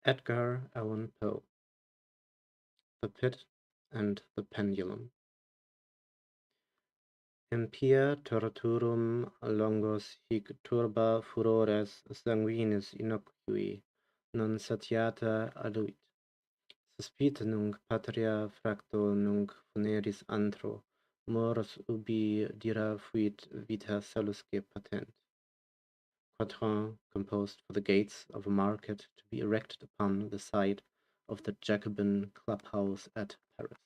Edgar Allan Poe, The Pit and the Pendulum. Impia torturum longos hic turba furores sanguinis innocui non satiata aduit. Suspite nunc patria fracto nunc funeris antro, morus ubi dira fuit vita salusque patent. Quatrain composed for the gates of a market to be erected upon the site of the Jacobin clubhouse at Paris.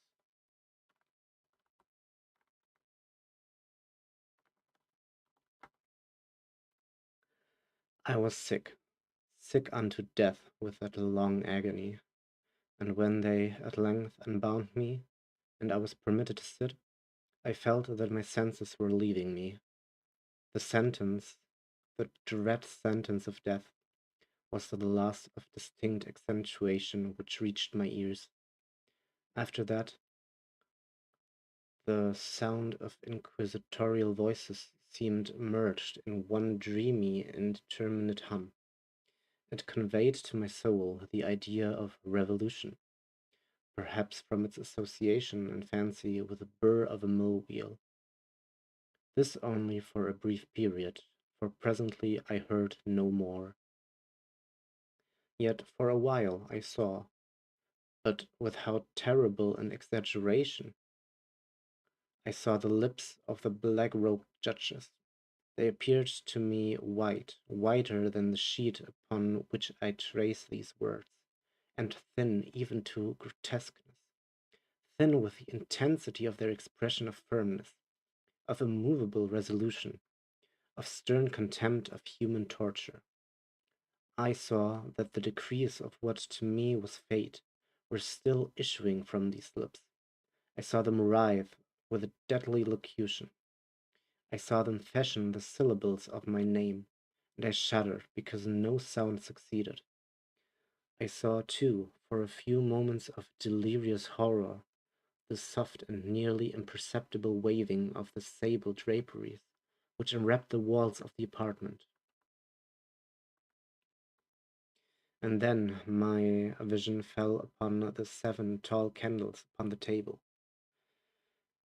I was sick, sick unto death with that long agony, and when they at length unbound me, and I was permitted to sit, I felt that my senses were leaving me. The sentence, the dread sentence of death, was the last of distinct accentuation which reached my ears. After that, the sound of inquisitorial voices seemed merged in one dreamy, indeterminate hum. It conveyed to my soul the idea of revolution, perhaps from its association and fancy with the burr of a mill wheel. This only for a brief period, for presently I heard no more. Yet for a while I saw, but with how terrible an exaggeration! I saw the lips of the black-robed judges. They appeared to me white, whiter than the sheet upon which I trace these words, and thin even to grotesqueness, thin with the intensity of their expression of firmness, of immovable resolution, of stern contempt of human torture. I saw that the decrees of what to me was fate were still issuing from these lips. I saw them writhe with a deadly locution. I saw them fashion the syllables of my name, and I shuddered because no sound succeeded. I saw, too, for a few moments of delirious horror, the soft and nearly imperceptible waving of the sable draperies which enwrapped the walls of the apartment. And then my vision fell upon the 7 tall candles upon the table.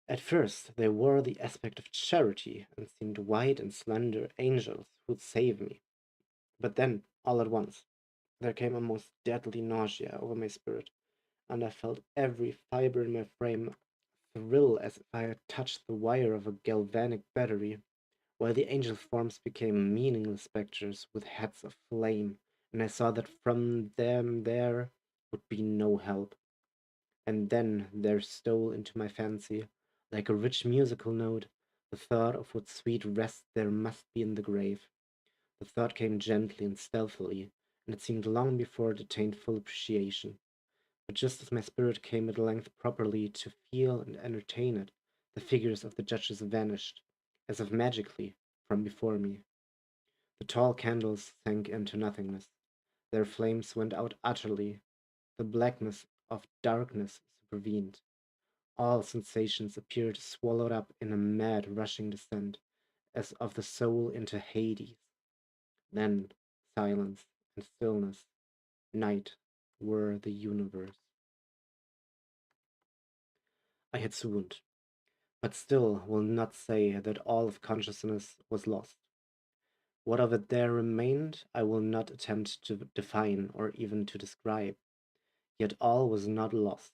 At first they wore the aspect of charity, and seemed white and slender angels who'd save me. But then, all at once, there came a most deadly nausea over my spirit, and I felt every fibre in my frame thrill as if I had touched the wire of a galvanic battery, while the angel forms became meaningless spectres with heads of flame, and I saw that from them there would be no help. And then there stole into my fancy, like a rich musical note, the thought of what sweet rest there must be in the grave. The thought came gently and stealthily, and it seemed long before it attained full appreciation. But just as my spirit came at length properly to feel and entertain it, the figures of the judges vanished, as if magically, from before me. The tall candles sank into nothingness. Their flames went out utterly. The blackness of darkness supervened. All sensations appeared swallowed up in a mad rushing descent, as of the soul into Hades. Then silence and stillness, night, were the universe. I had swooned, but still will not say that all of consciousness was lost. What of it there remained I will not attempt to define or even to describe. Yet all was not lost.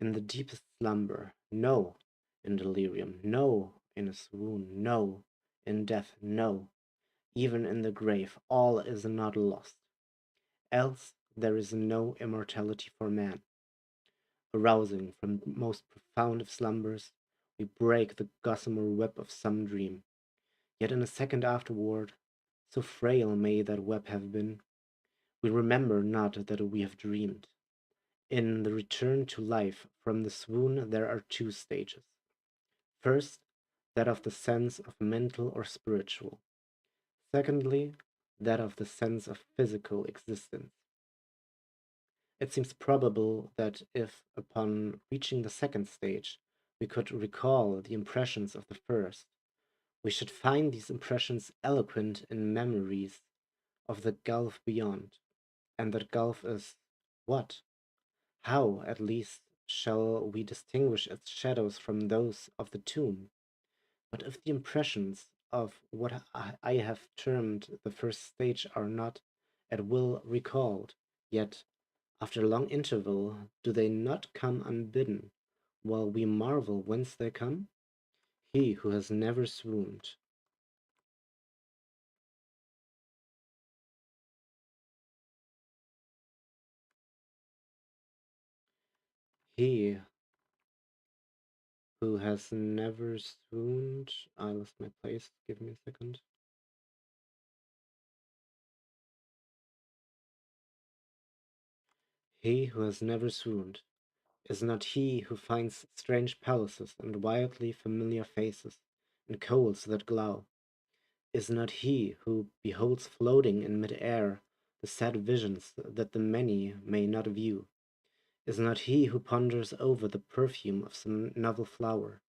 In the deepest slumber, no, in delirium, no, in a swoon, no, in death, no, even in the grave, all is not lost. Else there is no immortality for man. Arousing from most profound of slumbers, we break the gossamer web of some dream. Yet in a second afterward, so frail may that web have been, we remember not that we have dreamed. In the return to life from the swoon there are 2 stages. First, that of the sense of mental or spiritual. Secondly, that of the sense of physical existence. It seems probable that if, upon reaching the second stage, we could recall the impressions of the first, we should find these impressions eloquent in memories of the gulf beyond. And that gulf is what? How, at least, shall we distinguish its shadows from those of the tomb? But if the impressions of what I have termed the first stage are not at will recalled, yet, after a long interval, do they not come unbidden, while we marvel whence they come? He who has never swooned, he who has never swooned. I lost my place. Give me a second. He who has never swooned is not he who finds strange palaces and wildly familiar faces and coals that glow, is not he who beholds floating in mid-air the sad visions that the many may not view, is not he who ponders over the perfume of some novel flower,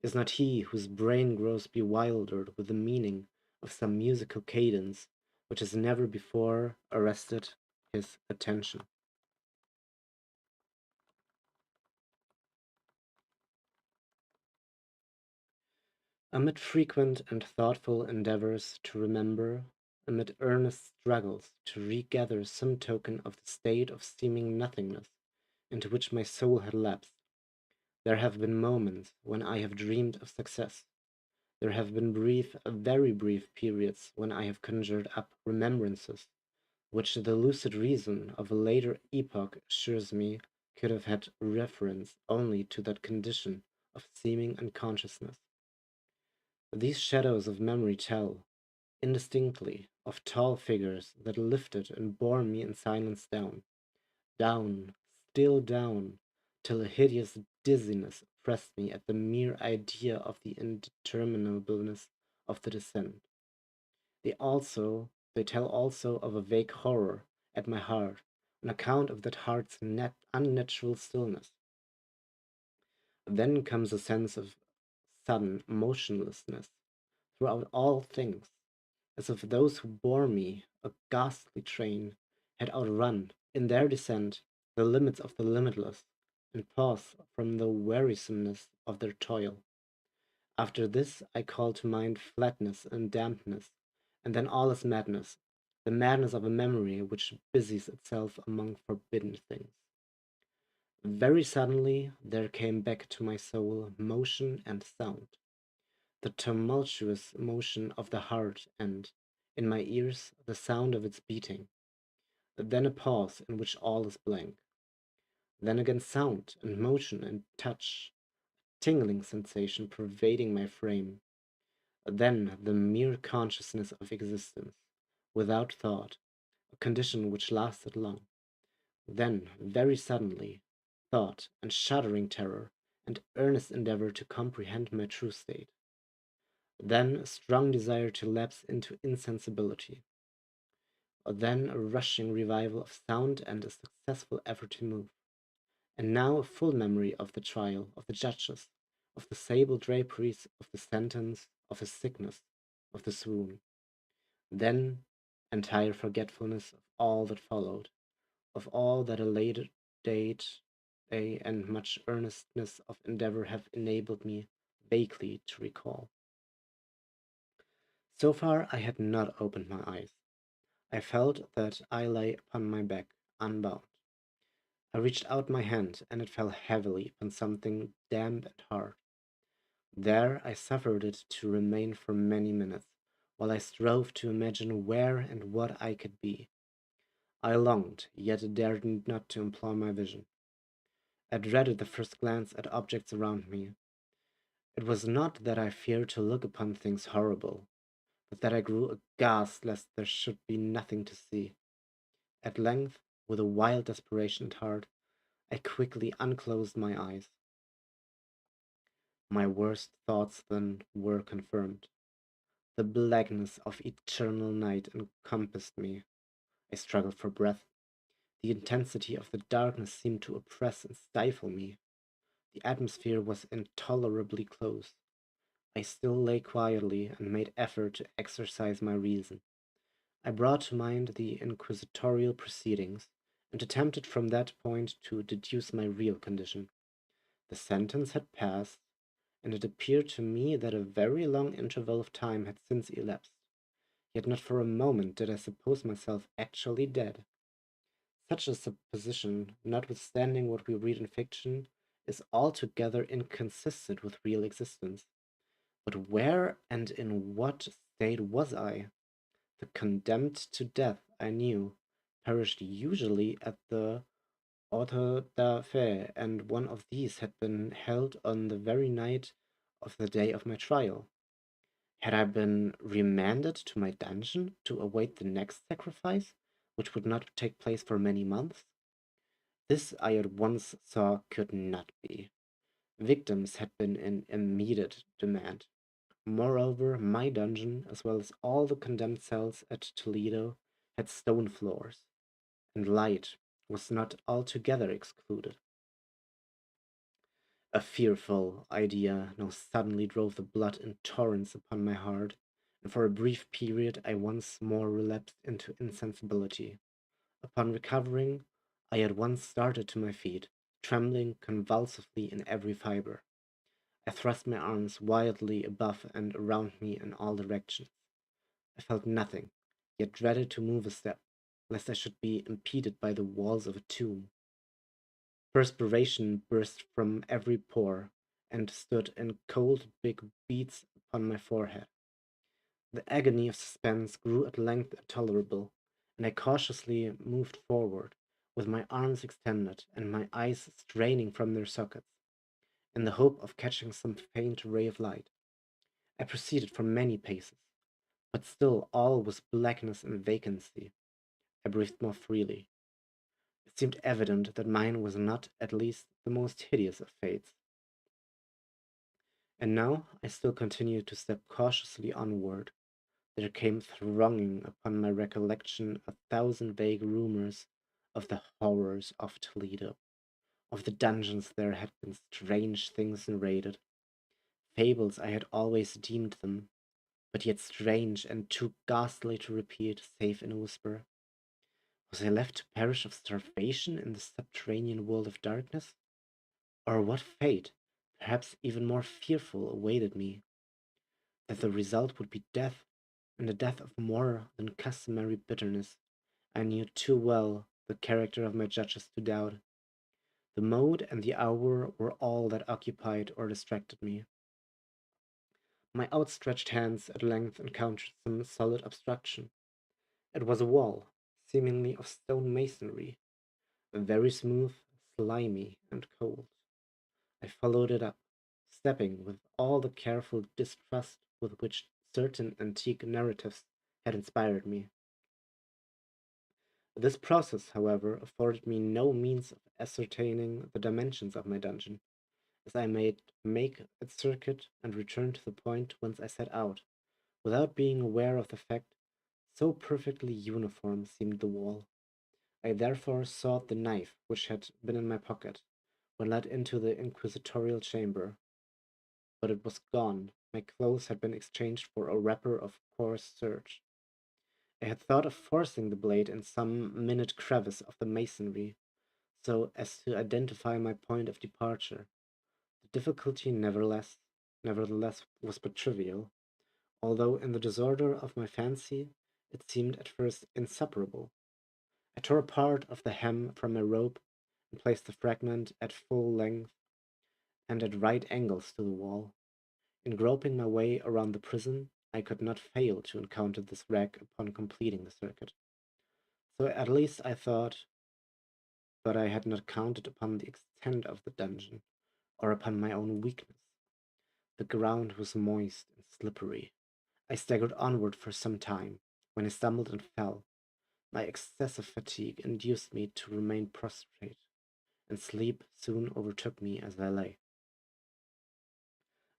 is not he whose brain grows bewildered with the meaning of some musical cadence which has never before arrested his attention. Amid frequent and thoughtful endeavors to remember, amid earnest struggles to regather some token of the state of seeming nothingness into which my soul had lapsed, there have been moments when I have dreamed of success. There have been brief, very brief periods when I have conjured up remembrances which the lucid reason of a later epoch assures me could have had reference only to that condition of seeming unconsciousness. These shadows of memory tell, indistinctly, of tall figures that lifted and bore me in silence down, down, still down, till a hideous dizziness oppressed me at the mere idea of the indeterminableness of the descent. They tell also of a vague horror at my heart, on account of that heart's unnatural stillness. Then comes a sense of sudden motionlessness throughout all things, as if those who bore me, a ghastly train, had outrun, in their descent, the limits of the limitless, and paused from the wearisomeness of their toil. After this I call to mind flatness and dampness, and then all is madness, the madness of a memory which busies itself among forbidden things. Very suddenly there came back to my soul motion and sound, the tumultuous motion of the heart, and, in my ears, the sound of its beating. Then a pause in which all is blank. Then again sound and motion and touch, tingling sensation pervading my frame. Then the mere consciousness of existence, without thought, a condition which lasted long. Then, very suddenly, thought and shuddering terror, and earnest endeavor to comprehend my true state. Then a strong desire to lapse into insensibility. Then a rushing revival of sound and a successful effort to move. And now a full memory of the trial, of the judges, of the sable draperies, of the sentence, of his sickness, of the swoon. Then entire forgetfulness of all that followed, of all that a later date, and much earnestness of endeavor have enabled me vaguely to recall. So far I had not opened my eyes. I felt that I lay upon my back, unbound. I reached out my hand, and it fell heavily upon something damp and hard. There I suffered it to remain for many minutes, while I strove to imagine where and what I could be. I longed, yet dared not to employ my vision. I dreaded the first glance at objects around me. It was not that I feared to look upon things horrible, but that I grew aghast lest there should be nothing to see. At length, with a wild desperation at heart, I quickly unclosed my eyes. My worst thoughts then were confirmed. The blackness of eternal night encompassed me. I struggled for breath. The intensity of the darkness seemed to oppress and stifle me. The atmosphere was intolerably close. I still lay quietly and made effort to exercise my reason. I brought to mind the inquisitorial proceedings, and attempted from that point to deduce my real condition. The sentence had passed, and it appeared to me that a very long interval of time had since elapsed, yet not for a moment did I suppose myself actually dead. Such a supposition, notwithstanding what we read in fiction, is altogether inconsistent with real existence. But where and in what state was I? The condemned to death, I knew, perished usually at the auto da fe, and one of these had been held on the very night of the day of my trial. Had I been remanded to my dungeon to await the next sacrifice, which would not take place for many months? This I at once saw could not be. Victims had been in immediate demand. Moreover, my dungeon, as well as all the condemned cells at Toledo, had stone floors, and light was not altogether excluded. A fearful idea now suddenly drove the blood in torrents upon my heart, and for a brief period I once more relapsed into insensibility. Upon recovering, I at once started to my feet, trembling convulsively in every fibre. I thrust my arms wildly above and around me in all directions. I felt nothing, yet dreaded to move a step, lest I should be impeded by the walls of a tomb. Perspiration burst from every pore, and stood in cold big beads upon my forehead. The agony of suspense grew at length intolerable, and I cautiously moved forward, with my arms extended, and my eyes straining from their sockets, in the hope of catching some faint ray of light. I proceeded for many paces, but still all was blackness and vacancy. I breathed more freely. It seemed evident that mine was not, at least, the most hideous of fates. And now I still continued to step cautiously onward. There came thronging upon my recollection a thousand vague rumors of the horrors of Toledo. Of the dungeons there had been strange things narrated, fables I had always deemed them, but yet strange and too ghastly to repeat, save in a whisper. Was I left to perish of starvation in the subterranean world of darkness? Or what fate, perhaps even more fearful, awaited me? That the result would be death, and a death of more than customary bitterness, I knew too well the character of my judges to doubt. The mode and the hour were all that occupied or distracted me. My outstretched hands at length encountered some solid obstruction. It was a wall, seemingly of stone masonry, very smooth, slimy, and cold. I followed it up, stepping with all the careful distrust with which certain antique narratives had inspired me. This process, however, afforded me no means of ascertaining the dimensions of my dungeon, as I made make its circuit and return to the point whence I set out, without being aware of the fact, so perfectly uniform seemed the wall. I therefore sought the knife which had been in my pocket when led into the inquisitorial chamber, but it was gone. My clothes had been exchanged for a wrapper of coarse serge. I had thought of forcing the blade in some minute crevice of the masonry, so as to identify my point of departure. The difficulty, nevertheless, was but trivial, although in the disorder of my fancy it seemed at first insuperable. I tore a part of the hem from my robe, and placed the fragment at full length and at right angles to the wall. In groping my way around the prison, I could not fail to encounter this wreck upon completing the circuit. So at least I thought, but I had not counted upon the extent of the dungeon, or upon my own weakness. The ground was moist and slippery. I staggered onward for some time, when I stumbled and fell. My excessive fatigue induced me to remain prostrate, and sleep soon overtook me as I lay.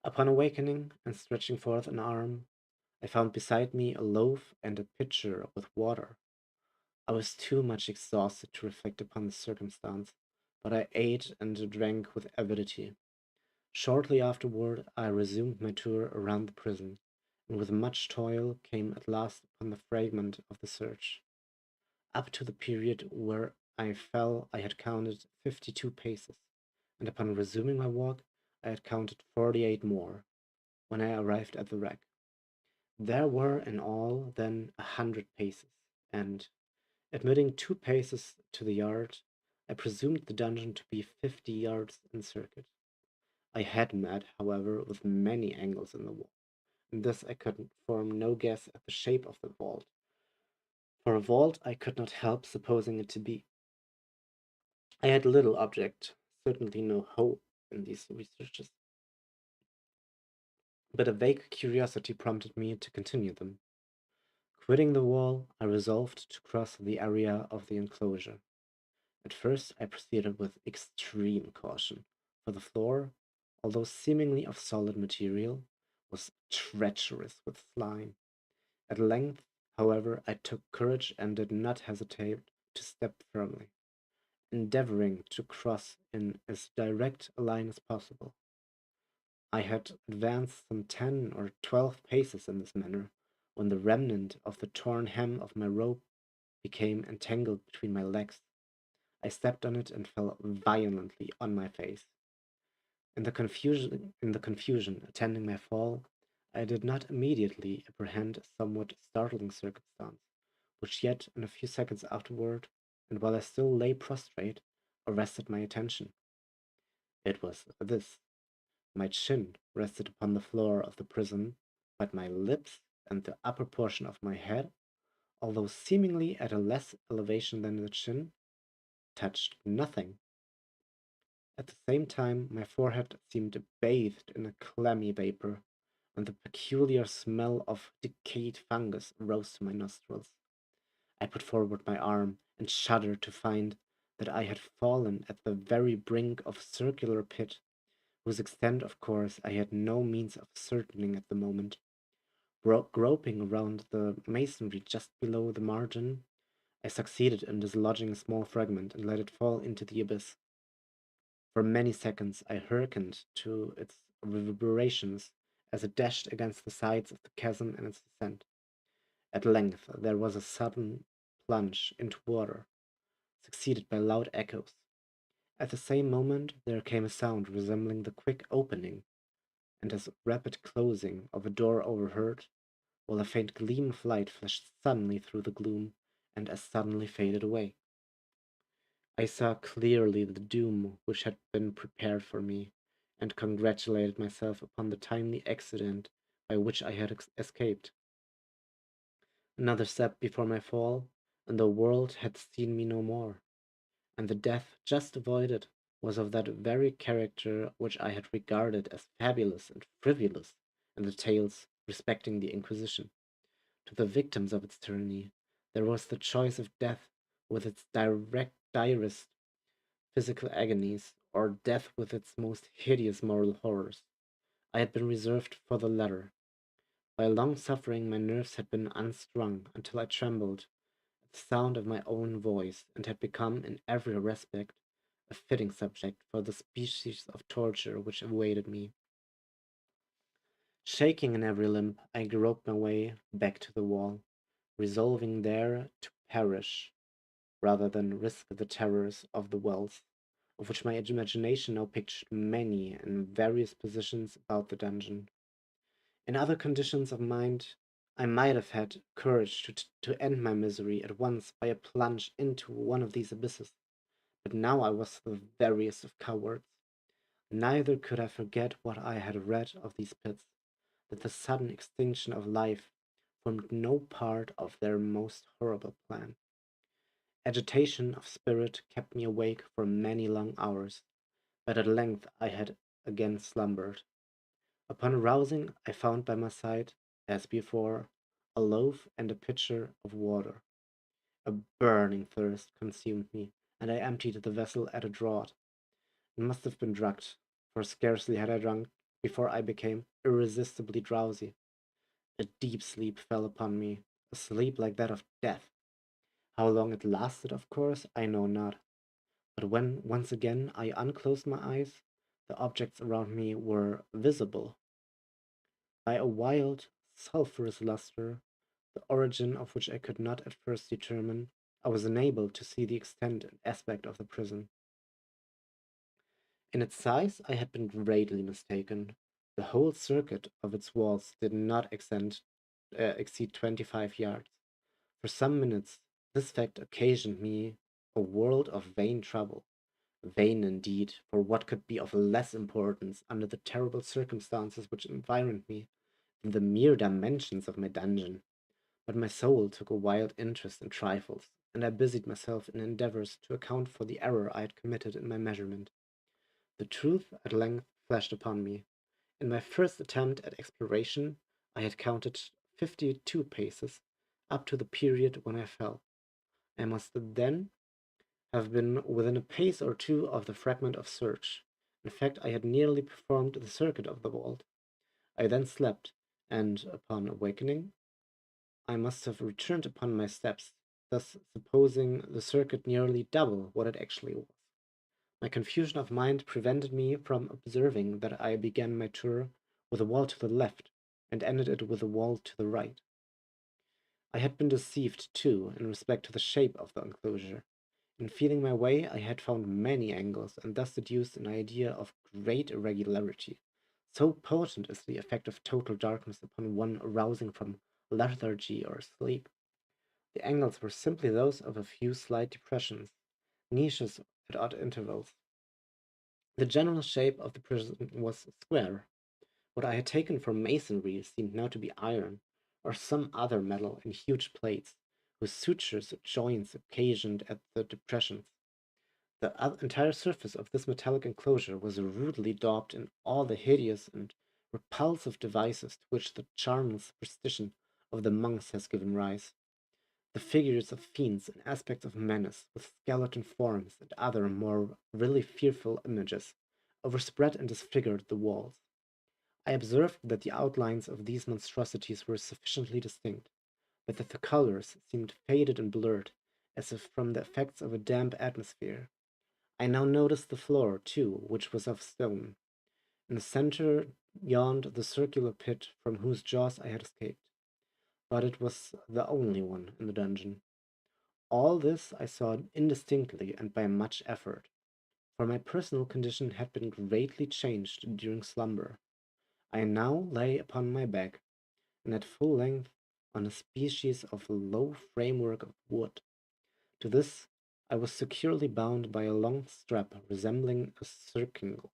Upon awakening, and stretching forth an arm, I found beside me a loaf and a pitcher with water. I was too much exhausted to reflect upon the circumstance, but I ate and drank with avidity. Shortly afterward I resumed my tour around the prison, and with much toil came at last upon the fragment of the search. Up to the period where I fell I had counted 52 paces, and upon resuming my walk I had counted 48 more, when I arrived at the wreck. There were in all then 100 paces, and, admitting 2 paces to the yard, I presumed the dungeon to be 50 yards in circuit. I had met, however, with many angles in the wall, and thus I could form no guess at the shape of the vault. For a vault I could not help supposing it to be. I had little object, certainly no hope, in these researches, but a vague curiosity prompted me to continue them. Quitting the wall, I resolved to cross the area of the enclosure. At first I proceeded with extreme caution, for the floor, although seemingly of solid material, was treacherous with slime. At length, however, I took courage and did not hesitate to step firmly, endeavoring to cross in as direct a line as possible. I had advanced some 10 or 12 paces in this manner, when the remnant of the torn hem of my rope became entangled between my legs. I stepped on it and fell violently on my face. In the confusion attending my fall, I did not immediately apprehend a somewhat startling circumstance, which yet in a few seconds afterward, and while I still lay prostrate, arrested my attention. It was this: my chin rested upon the floor of the prison, but my lips and the upper portion of my head, although seemingly at a less elevation than the chin, touched nothing. At the same time my forehead seemed bathed in a clammy vapor, and the peculiar smell of decayed fungus rose to my nostrils. I put forward my arm, and shuddered to find that I had fallen at the very brink of a circular pit, whose extent of course I had no means of ascertaining at the moment. Groping around the masonry just below the margin, I succeeded in dislodging a small fragment and let it fall into the abyss. For many seconds I hearkened to its reverberations as it dashed against the sides of the chasm in its descent. At length there was a sudden plunge into water, succeeded by loud echoes. At the same moment there came a sound resembling the quick opening and as rapid closing of a door overhead, while a faint gleam of light flashed suddenly through the gloom and as suddenly faded away. I saw clearly the doom which had been prepared for me, and congratulated myself upon the timely accident by which I had escaped. Another step before my fall, and the world had seen me no more, and the death just avoided was of that very character which I had regarded as fabulous and frivolous in the tales respecting the Inquisition. To the victims of its tyranny, there was the choice of death with its direst physical agonies, or death with its most hideous moral horrors. I had been reserved for the latter. By long suffering my nerves had been unstrung until I trembled at the sound of my own voice, and had become in every respect a fitting subject for the species of torture which awaited me. Shaking in every limb, I groped my way back to the wall, resolving there to perish rather than risk the terrors of the wells, of which my imagination now pictured many in various positions about the dungeon. In other conditions of mind, I might have had courage to end my misery at once by a plunge into one of these abysses, but now I was the veriest of cowards. Neither could I forget what I had read of these pits, that the sudden extinction of life formed no part of their most horrible plan. Agitation of spirit kept me awake for many long hours, but at length I had again slumbered. Upon arousing, I found by my side, as before, a loaf and a pitcher of water. A burning thirst consumed me, and I emptied the vessel at a draught. It must have been drugged, for scarcely had I drunk before I became irresistibly drowsy. A deep sleep fell upon me, a sleep like that of death. How long it lasted, of course, I know not. But when once again I unclosed my eyes, the objects around me were visible. By a wild, sulphurous luster, the origin of which I could not at first determine. I was unable to see the extent and aspect of the prison. In its size I had been greatly mistaken. The whole circuit of its walls did not exceed 25 yards. For some minutes this fact occasioned me a world of vain trouble. Vain indeed, for what could be of less importance under the terrible circumstances which environed me than the mere dimensions of my dungeon? But my soul took a wild interest in trifles, and I busied myself in endeavors to account for the error I had committed in my measurement. The truth at length flashed upon me. In my first attempt at exploration, I had counted 52 paces up to the period when I fell. I must then have been within a pace or two of the fragment of search. In fact, I had nearly performed the circuit of the vault. I then slept, and upon awakening, I must have returned upon my steps, thus supposing the circuit nearly double what it actually was. My confusion of mind prevented me from observing that I began my tour with a wall to the left, and ended it with a wall to the right. I had been deceived, too, in respect to the shape of the enclosure. In feeling my way, I had found many angles, and thus deduced an idea of great irregularity. So potent is the effect of total darkness upon one arousing from lethargy or sleep. The angles were simply those of a few slight depressions, niches at odd intervals. The general shape of the prison was square. What I had taken for masonry seemed now to be iron, or some other metal in huge plates, whose sutures or joints occasioned at the depressions. The entire surface of this metallic enclosure was rudely daubed in all the hideous and repulsive devices to which the charnel superstition of the monks has given rise. The figures of fiends and aspects of menace, with skeleton forms and other more really fearful images, overspread and disfigured the walls. I observed that the outlines of these monstrosities were sufficiently distinct, but that the colors seemed faded and blurred, as if from the effects of a damp atmosphere. I now noticed the floor, too, which was of stone. In the center yawned the circular pit from whose jaws I had escaped, but it was the only one in the dungeon. All this I saw indistinctly and by much effort, for my personal condition had been greatly changed during slumber. I now lay upon my back, and at full length, on a species of low framework of wood. To this I was securely bound by a long strap resembling a circingle.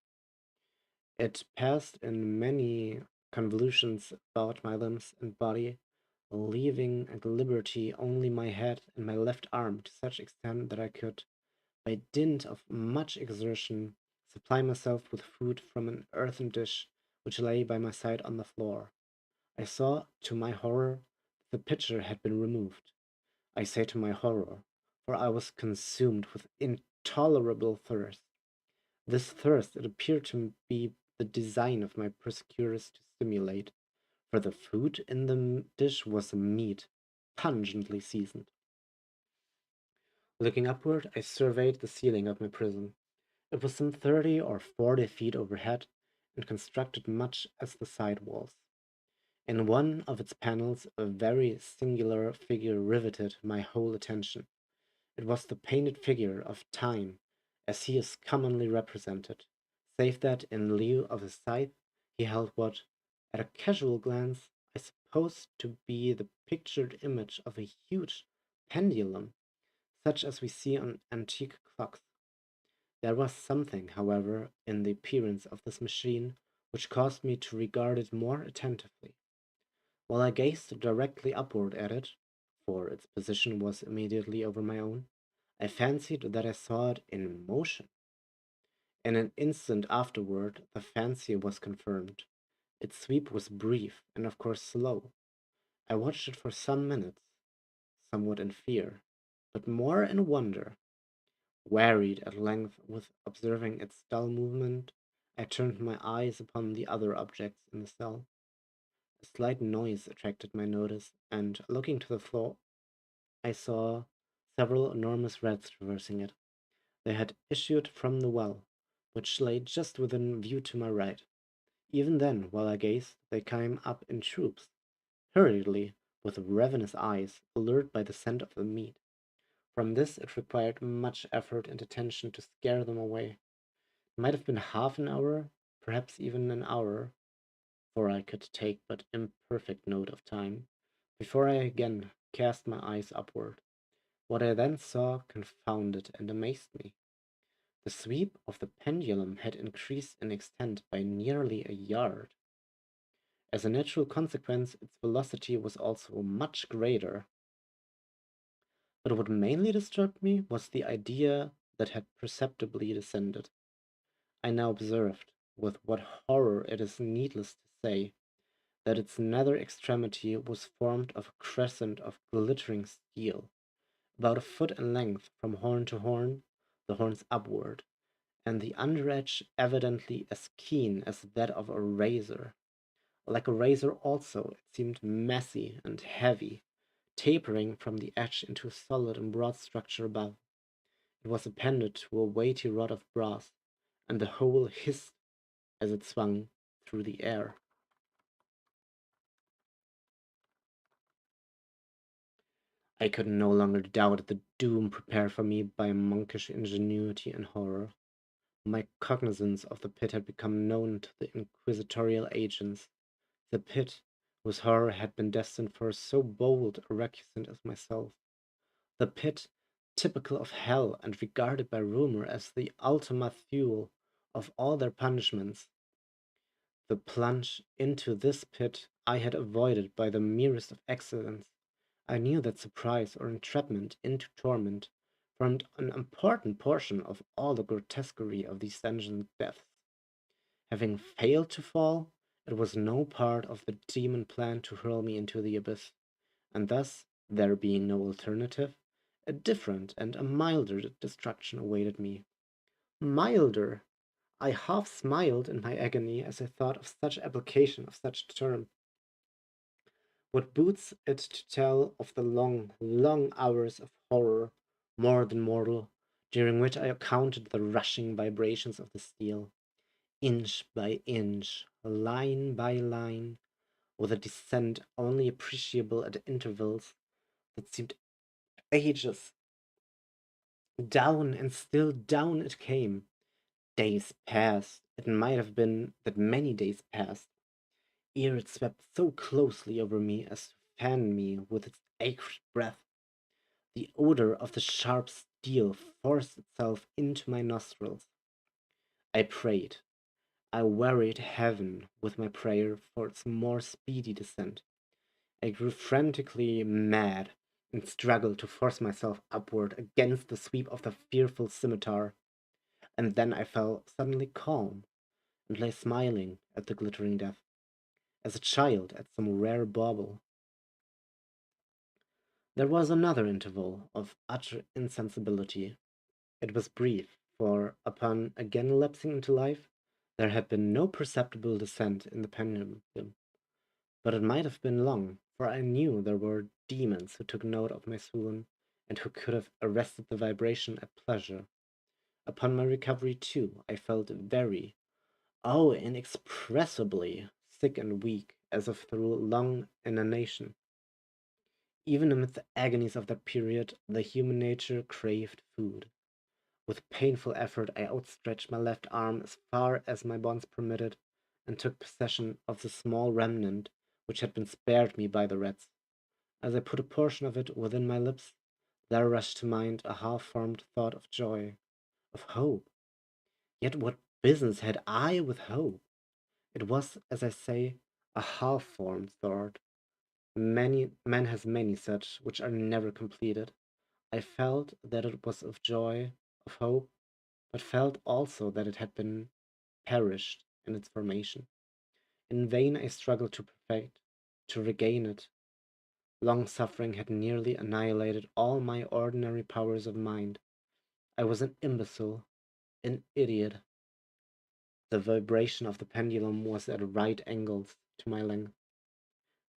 It passed in many convolutions about my limbs and body, leaving at liberty only my head and my left arm to such extent that I could, by dint of much exertion, supply myself with food from an earthen dish which lay by my side on the floor. I saw, to my horror, that the pitcher had been removed. I say to my horror, for I was consumed with intolerable thirst. This thirst it appeared to be the design of my persecutors to stimulate, for the food in the dish was meat, pungently seasoned. Looking upward, I surveyed the ceiling of my prison. It was some 30 or 40 feet overhead, and constructed much as the side walls. In one of its panels a very singular figure riveted my whole attention. It was the painted figure of Time, as he is commonly represented, save that in lieu of a scythe he held what, at a casual glance, I supposed to be the pictured image of a huge pendulum, such as we see on antique clocks. There was something, however, in the appearance of this machine which caused me to regard it more attentively. While I gazed directly upward at it, for its position was immediately over my own, I fancied that I saw it in motion. In an instant afterward, the fancy was confirmed. Its sweep was brief and of course slow. I watched it for some minutes, somewhat in fear, but more in wonder. Wearied at length with observing its dull movement, I turned my eyes upon the other objects in the cell. A slight noise attracted my notice, and looking to the floor, I saw several enormous rats traversing it. They had issued from the well, which lay just within view to my right. Even then, while I gazed, they came up in troops, hurriedly, with ravenous eyes, alert by the scent of the meat. From this it required much effort and attention to scare them away. It might have been half an hour, perhaps even an hour, for I could take but imperfect note of time, before I again cast my eyes upward. What I then saw confounded and amazed me. The sweep of the pendulum had increased in extent by nearly a yard. As a natural consequence, its velocity was also much greater. But what mainly disturbed me was the idea that had perceptibly descended. I now observed, with what horror it is needless to say, that its nether extremity was formed of a crescent of glittering steel, about a foot in length from horn to horn, the horns upward, and the under edge evidently as keen as that of a razor. Like a razor also, it seemed massy and heavy, tapering from the edge into a solid and broad structure above. It was appended to a weighty rod of brass, and the whole hissed as it swung through the air. I could no longer doubt the doom prepared for me by monkish ingenuity and horror. My cognizance of the pit had become known to the inquisitorial agents. The pit, whose horror had been destined for so bold a recusant as myself. The pit, typical of hell and regarded by rumor as the ultima thule of all their punishments. The plunge into this pit I had avoided by the merest of accidents. I knew that surprise or entrapment into torment formed an important portion of all the grotesquerie of these dungeon deaths. Having failed to fall, it was no part of the demon plan to hurl me into the abyss, and thus, there being no alternative, a different and a milder destruction awaited me. Milder! I half smiled in my agony as I thought of such application of such term. What boots it to tell of the long, long hours of horror, more than mortal, during which I counted the rushing vibrations of the steel, inch by inch, line by line, with a descent only appreciable at intervals that seemed ages. Down and still down it came. Days passed, it might have been that many days passed, ere it swept so closely over me as to fan me with its acrid breath. The odor of the sharp steel forced itself into my nostrils. I prayed. I wearied heaven with my prayer for its more speedy descent. I grew frantically mad, and struggled to force myself upward against the sweep of the fearful scimitar, and then I fell suddenly calm, and lay smiling at the glittering death, as a child at some rare bauble. There was another interval of utter insensibility. It was brief, for upon again lapsing into life, there had been no perceptible descent in the pendulum, but it might have been long, for I knew there were demons who took note of my swoon, and who could have arrested the vibration at pleasure. Upon my recovery, too, I felt very, oh, inexpressibly, sick and weak, as if through long inanition. Even amid the agonies of that period, the human nature craved food. With painful effort I outstretched my left arm as far as my bonds permitted, and took possession of the small remnant which had been spared me by the rats. As I put a portion of it within my lips, there rushed to mind a half-formed thought of joy, of hope. Yet what business had I with hope? It was, as I say, a half-formed thought. Many man has many such which are never completed. I felt that it was of joy, of hope, but felt also that it had been perished in its formation. In vain I struggled to perfect, to regain it. Long suffering had nearly annihilated all my ordinary powers of mind. I was an imbecile, an idiot. The vibration of the pendulum was at right angles to my length.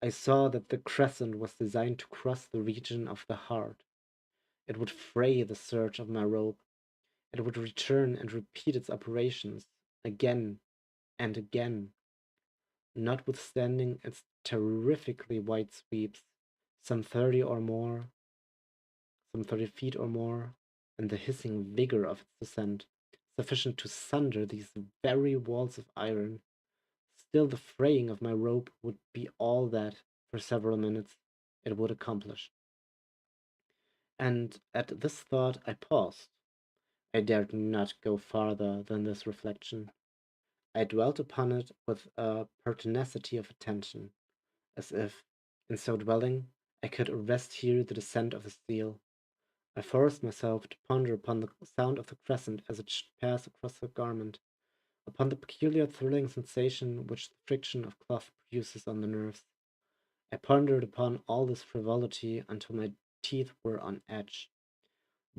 I saw that the crescent was designed to cross the region of the heart. It would fray the serge of my robe. It would return and repeat its operations again and again, notwithstanding its terrifically wide sweeps, some 30 or more, some 30 feet or more, and the hissing vigor of its descent, sufficient to sunder these very walls of iron. Still, the fraying of my rope would be all that, for several minutes, it would accomplish. And at this thought I paused. I dared not go farther than this reflection. I dwelt upon it with a pertinacity of attention, as if, in so dwelling, I could arrest here the descent of the steel. I forced myself to ponder upon the sound of the crescent as it should pass across the garment, upon the peculiar thrilling sensation which the friction of cloth produces on the nerves. I pondered upon all this frivolity until my teeth were on edge.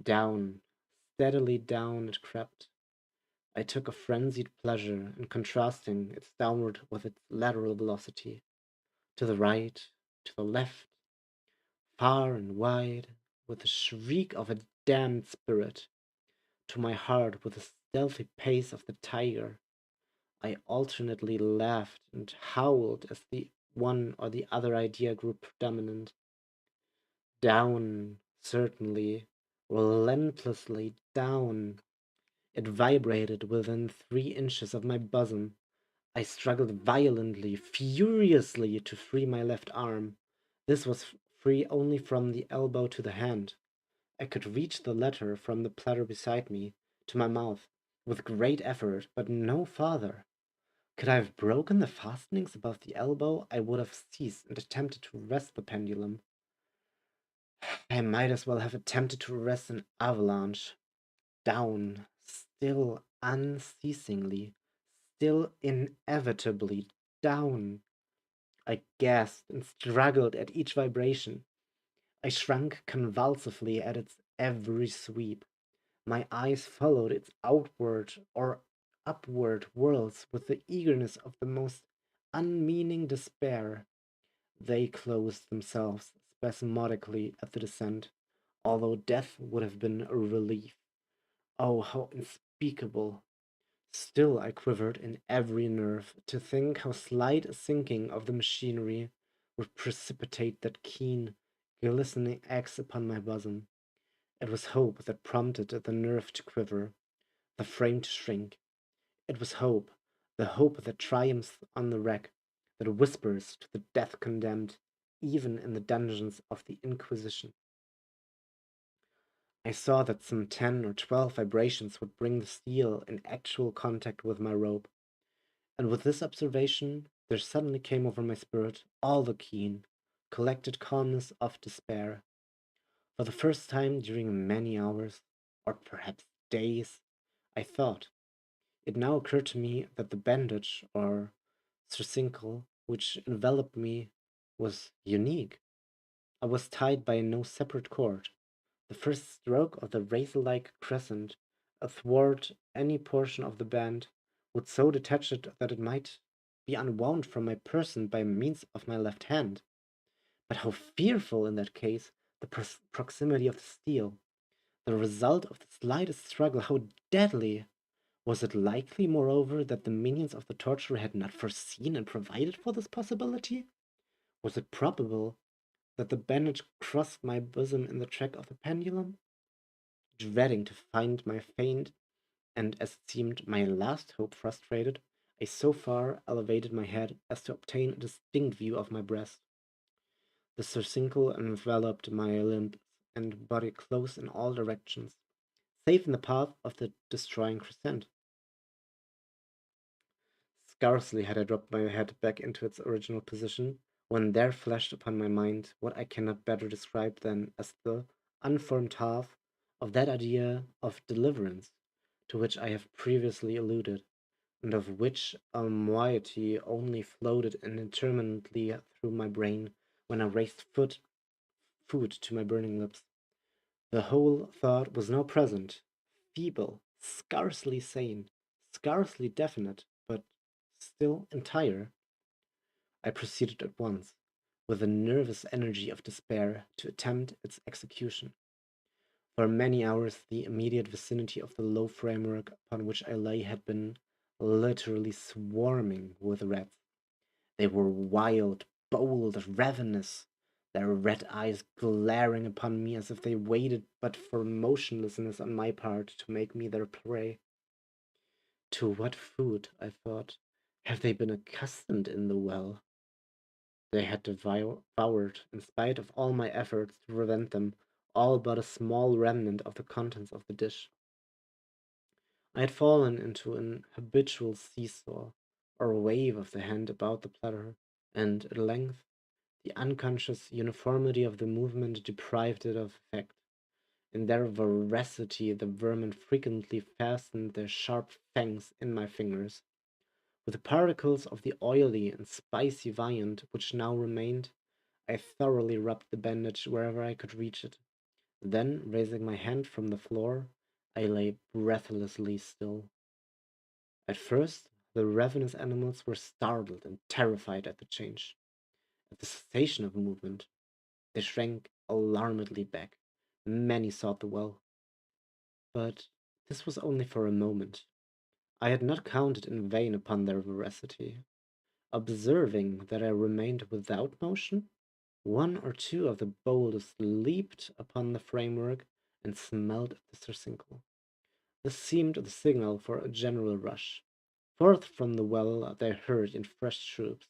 Down, steadily down it crept. I took a frenzied pleasure in contrasting its downward with its lateral velocity, to the right, to the left, far and wide, with the shriek of a damned spirit, to my heart with the stealthy pace of the tiger. I alternately laughed and howled as the one or the other idea grew predominant. Down, certainly, relentlessly down. It vibrated within 3 inches of my bosom. I struggled violently, furiously, to free my left arm. This was free only from the elbow to the hand. I could reach the latter from the platter beside me, to my mouth, with great effort, but no farther. Could I have broken the fastenings above the elbow, I would have seized and attempted to wrest the pendulum. I might as well have attempted to arrest an avalanche. Down, still unceasingly, still inevitably down. I gasped and struggled at each vibration. I shrunk convulsively at its every sweep. My eyes followed its outward or upward whirls with the eagerness of the most unmeaning despair. They closed themselves spasmodically at the descent, although death would have been a relief. Oh, how unspeakable! Still I quivered in every nerve to think how slight a sinking of the machinery would precipitate that keen, glistening X upon my bosom. It was hope that prompted the nerve to quiver, the frame to shrink. It was hope, the hope that triumphs on the rack, that whispers to the death condemned, even in the dungeons of the Inquisition. I saw that some 10 or 12 vibrations would bring the steel in actual contact with my rope, and with this observation there suddenly came over my spirit all the keen, collected calmness of despair. For the first time during many hours, or perhaps days, I thought. It now occurred to me that the bandage, or surcingle, which enveloped me was unique. I was tied by no separate cord. The first stroke of the razor-like crescent athwart any portion of the band would so detach it that it might be unwound from my person by means of my left hand. But how fearful in that case the proximity of the steel, the result of the slightest struggle, how deadly! Was it likely, moreover, that the minions of the torturer had not foreseen and provided for this possibility? Was it probable that the bandage crossed my bosom in the track of the pendulum? Dreading to find my faint, and as it seemed my last hope frustrated, I so far elevated my head as to obtain a distinct view of my breast. The surcingle enveloped my limbs and body close in all directions, save in the path of the destroying crescent. Scarcely had I dropped my head back into its original position, when there flashed upon my mind what I cannot better describe than as the unformed half of that idea of deliverance to which I have previously alluded, and of which a moiety only floated intermittently through my brain when I raised food to my burning lips. The whole thought was now present, feeble, scarcely sane, scarcely definite, but still entire. I proceeded at once, with the nervous energy of despair, to attempt its execution. For many hours the immediate vicinity of the low framework upon which I lay had been literally swarming with rats. They were wild bold, ravenous, their red eyes glaring upon me as if they waited but for motionlessness on my part to make me their prey. To what food, I thought, have they been accustomed in the well? They had devoured, in spite of all my efforts to prevent them, all but a small remnant of the contents of the dish. I had fallen into an habitual seesaw, or wave of the hand about the platter, and at length the unconscious uniformity of the movement deprived it of effect. In their voracity the vermin frequently fastened their sharp fangs in my fingers. With the particles of the oily and spicy viand which now remained, I thoroughly rubbed the bandage wherever I could reach it. Then, raising my hand from the floor, I lay breathlessly still. At first, the ravenous animals were startled and terrified at the change. At the cessation of movement, they shrank alarmedly back. Many sought the well. But this was only for a moment. I had not counted in vain upon their voracity. Observing that I remained without motion, one or two of the boldest leaped upon the framework and smelt at the surcingle. This seemed the signal for a general rush. Forth from the well they hurried in fresh troops.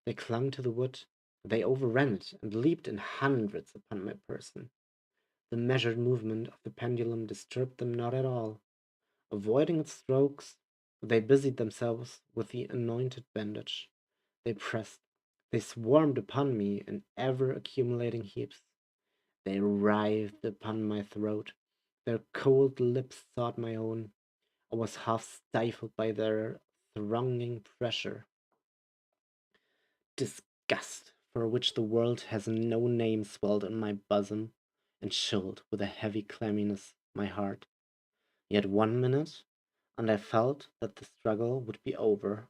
They clung to the wood, they overran it, and leaped in hundreds upon my person. The measured movement of the pendulum disturbed them not at all. Avoiding its strokes, they busied themselves with the anointed bandage. They pressed, they swarmed upon me in ever accumulating heaps. They writhed upon my throat. Their cold lips sought my own. I was half stifled by their thronging pressure. Disgust, for which the world has no name, swelled in my bosom, and chilled with a heavy clamminess my heart. Yet 1 minute, and I felt that the struggle would be over.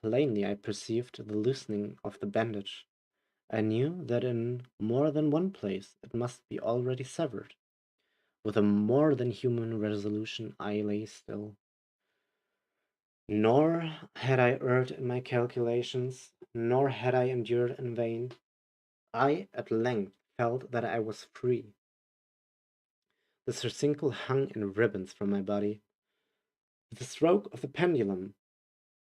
Plainly I perceived the loosening of the bandage. I knew that in more than one place it must be already severed. With a more than human resolution I lay still. Nor had I erred in my calculations, nor had I endured in vain. I at length felt that I was free. The surcingle hung in ribbons from my body. With the stroke of the pendulum,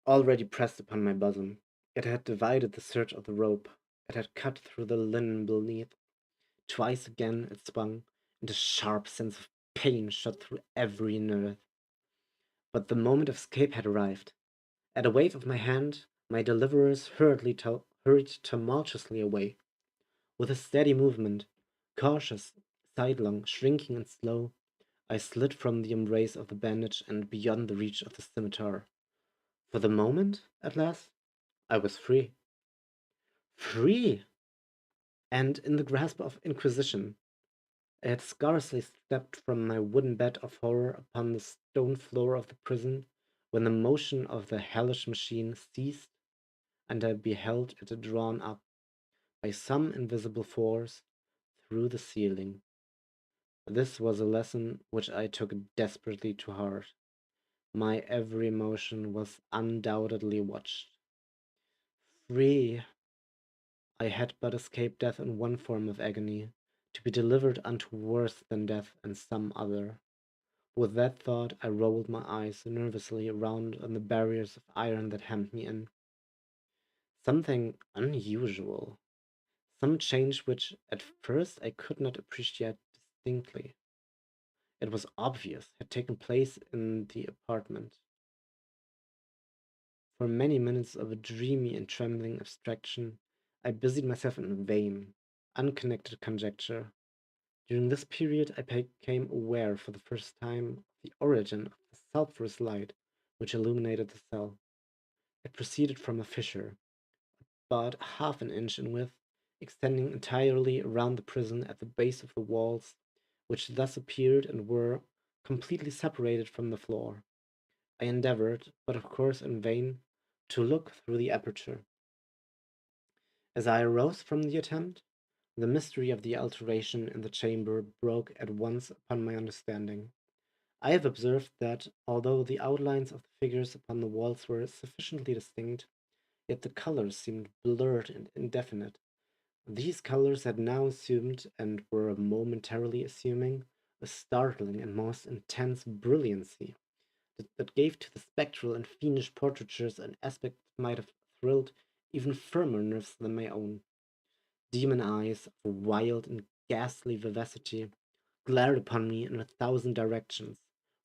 already pressed upon my bosom, it had divided the surge of the rope. It had cut through the linen beneath. Twice again it swung, and a sharp sense of pain shot through every nerve. But the moment of escape had arrived. At a wave of my hand, my deliverers hurried tumultuously away. With a steady movement, cautious, sidelong, shrinking and slow, I slid from the embrace of the bandage and beyond the reach of the scimitar. For the moment, at last, I was free. Free! And in the grasp of Inquisition. I had scarcely stepped from my wooden bed of horror upon the stone floor of the prison when the motion of the hellish machine ceased, and I beheld it drawn up, by some invisible force, through the ceiling. This was a lesson which I took desperately to heart. My every motion was undoubtedly watched. Free! I had but escaped death in one form of agony, to be delivered unto worse than death in some other. With that thought I rolled my eyes nervously around on the barriers of iron that hemmed me in. Something unusual, some change which at first I could not appreciate distinctly. It was obvious had taken place in the apartment. For many minutes of a dreamy and trembling abstraction, I busied myself in vain, unconnected conjecture. During this period I became aware for the first time of the origin of the sulphurous light which illuminated the cell. It proceeded from a fissure, about half an inch in width, extending entirely around the prison at the base of the walls, which thus appeared and were completely separated from the floor. I endeavored, but of course in vain, to look through the aperture. As I arose from the attempt, the mystery of the alteration in the chamber broke at once upon my understanding. I have observed that, although the outlines of the figures upon the walls were sufficiently distinct, yet the colors seemed blurred and indefinite. These colors had now assumed, and were momentarily assuming, a startling and most intense brilliancy that gave to the spectral and fiendish portraitures an aspect that might have thrilled even firmer nerves than my own. Demon eyes of wild and ghastly vivacity glared upon me in a thousand directions,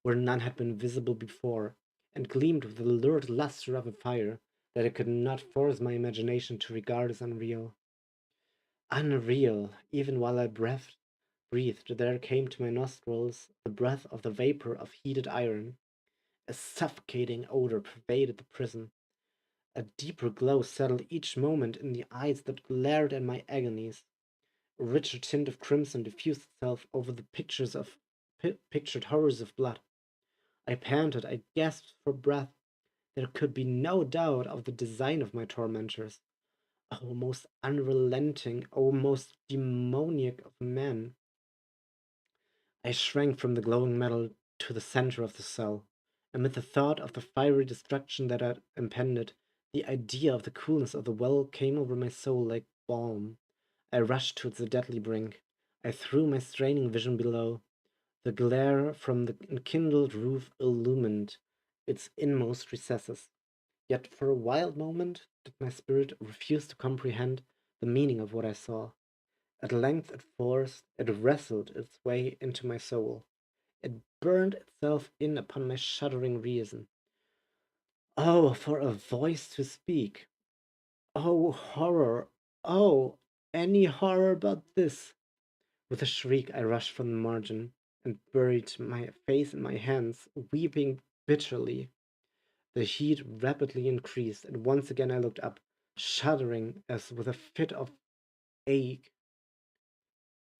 where none had been visible before, and gleamed with the lurid lustre of a fire that I could not force my imagination to regard as unreal. Unreal, even while I breathed, there came to my nostrils the breath of the vapor of heated iron. A suffocating odor pervaded the prison. A deeper glow settled each moment in the eyes that glared at my agonies. A richer tint of crimson diffused itself over the pictured horrors of blood. I panted, I gasped for breath. There could be no doubt of the design of my tormentors. O most unrelenting, O most demoniac of men! I shrank from the glowing metal to the center of the cell. Amid the thought of the fiery destruction that had impended, the idea of the coolness of the well came over my soul like balm. I rushed towards the deadly brink. I threw my straining vision below. The glare from the enkindled roof illumined its inmost recesses. Yet for a wild moment did my spirit refuse to comprehend the meaning of what I saw. At length it wrestled its way into my soul. It burned itself in upon my shuddering reason. Oh, for a voice to speak! Oh, horror! Oh, any horror but this! With a shriek I rushed from the margin, and buried my face in my hands, weeping bitterly. The heat rapidly increased, and once again I looked up, shuddering as with a fit of ague.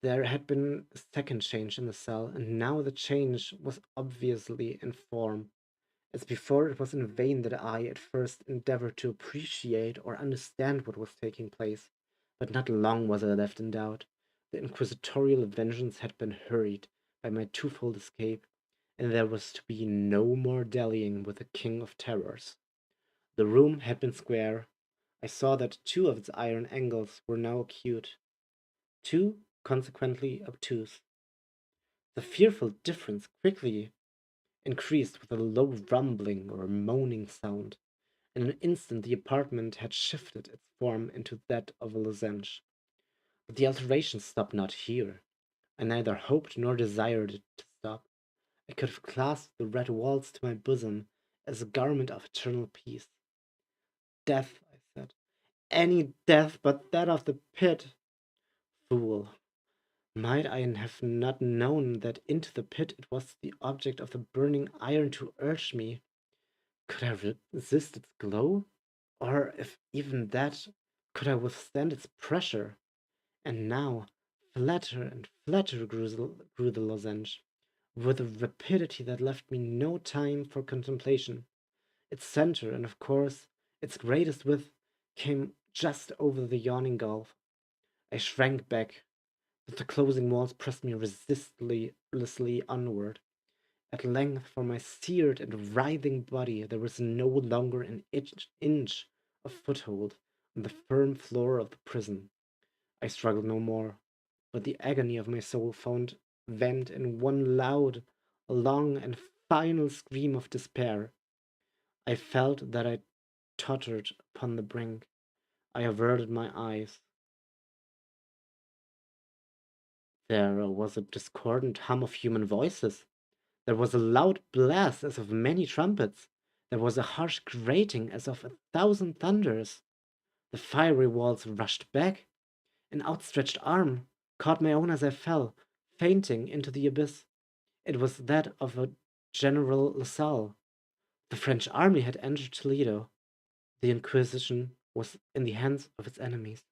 There had been a second change in the cell, and now the change was obviously in form. As before, it was in vain that I at first endeavored to appreciate or understand what was taking place, but not long was I left in doubt. The inquisitorial vengeance had been hurried by my twofold escape, and there was to be no more dallying with the King of Terrors. The room had been square. I saw that two of its iron angles were now acute, two consequently obtuse. The fearful difference quickly increased with a low rumbling or moaning sound. In an instant the apartment had shifted its form into that of a lozenge. But the alteration stopped not here. I neither hoped nor desired it to stop. I could have clasped the red walls to my bosom as a garment of eternal peace. Death, I said. Any death but that of the pit. Fool! Might I have not known that into the pit it was the object of the burning iron to urge me? Could I resist its glow? Or, if even that, could I withstand its pressure? And now, flatter and flatter grew the lozenge, with a rapidity that left me no time for contemplation. Its center, and of course its greatest width, came just over the yawning gulf. I shrank back, but the closing walls pressed me resistlessly onward. At length, for my seared and writhing body, there was no longer an inch of foothold on the firm floor of the prison. I struggled no more, but the agony of my soul found vent in one loud, long, and final scream of despair. I felt that I tottered upon the brink. I averted my eyes. There was a discordant hum of human voices. There was a loud blast as of many trumpets. There was a harsh grating as of 1,000 thunders. The fiery walls rushed back. An outstretched arm caught my own as I fell, fainting into the abyss. It was that of a General Lasalle. The French army had entered Toledo. The Inquisition was in the hands of its enemies.